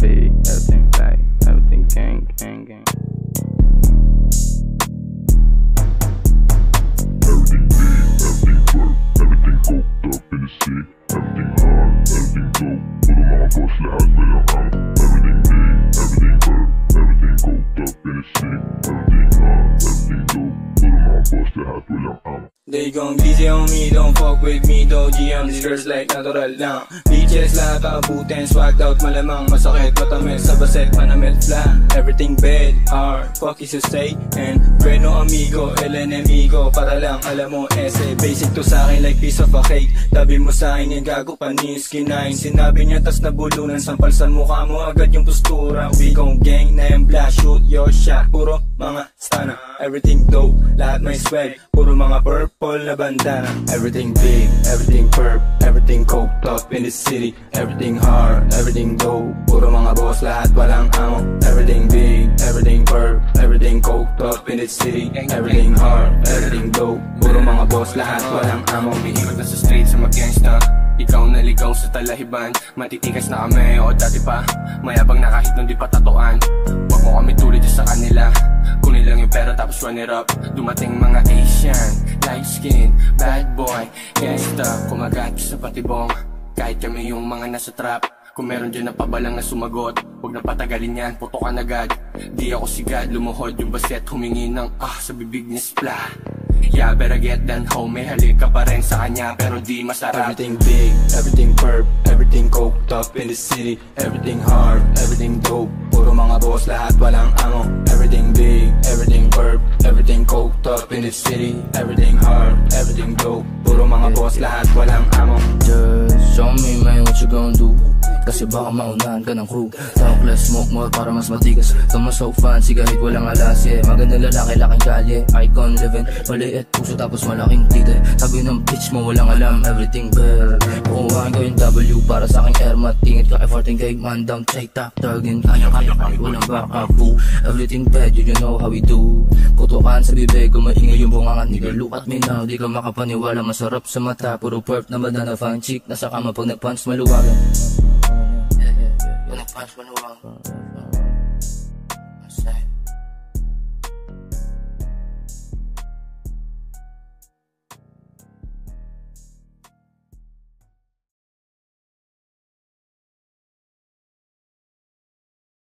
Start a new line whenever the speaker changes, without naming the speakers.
big, everything tight, everything gang, gang, gang.
Everything big, everything fur, everything coked up in the city. Everything hard, everything dope, puro mga boss lahat walang ang. Everything big, everything fur, everything coked up in the city. Everything hard, everything dope, puro mga boss lahat walang ang.
They gon' busy on me, don't fuck with me though. GM, these girls like natural lang. Bitches lahat abutin, swagged out malamang. Masakit, matamis, sa baset, manamit flan. Everything bad, hard, fuck is to say. And bueno amigo, el enemigo. Para lang alam mo, ese basic to sa akin like piece of a cake. Tabi mo sa akin yung gago panis, kinain. Sinabi niya tas nabulunan, sampal sa mukha mo agad yung postura. We gon' gang, name blast, shoot your shot. Puro mga stana, everything dope, lahat may swag. Puro mga purple na bandana. Everything big, everything perp, everything coked up in the city. Everything hard, everything dope, puro mga boss lahat walang amo. Everything big, everything perp, everything coked up in the city. Everything hard, everything dope, puro mga boss lahat walang amo.
Umiikot na sa street sa mag-gangsta, ikaw naligaw sa talahiban. Matitikas na kami o dati pa, mayabang na kahit nung di pa tatuan. Wag mo kami tulad sa kanila, kunin lang yung pera tapos run it up. Dumating mga Asian, light skin, bad boy, gangsta, kumagat sa patibong. Kahit kami yung mga nasa trap, kung meron dyan na pabalang na sumagot, huwag na patagalin yan, putokan agad. Di ako sigad, lumuhod yung baset, humingi ng sa bibig ni Splat. Yeah, better get that homie, halik ka pa rin sa kanya pero di masarap.
Everything big, everything perp, everything coked up in the city. Everything hard, everything dope, puro mga boss lahat walang amo. Everything big, everything perp, everything coked up in the city. Everything hard, everything dope, puro mga boss lahat walang amo.
Just show me man what you gon' do, kasi baka maunahan ka ng crew. Talk less, smoke more para mas matigas. Tama so fancy kahit walang alas, yeah. Magandang lalaki, laking kalye, icon living. Maliit puso tapos malaking tite. Sabi ng bitch mo walang alam, everything bad. Kukuhain ko yung W para sa aking air mat. Tingit ka kay 14k, man down, take top target. Kaya kahit walang backup, boo. Everything bad, you know how we do. Putukan sa bibig, kumaingay yung bungangan. Nigga, look at me now, di ka makapaniwala. Masarap sa mata, puro perp na banana. Fine chick, nasa kama pag nag-punch maluwagan. Pag nag-punch maluwagan.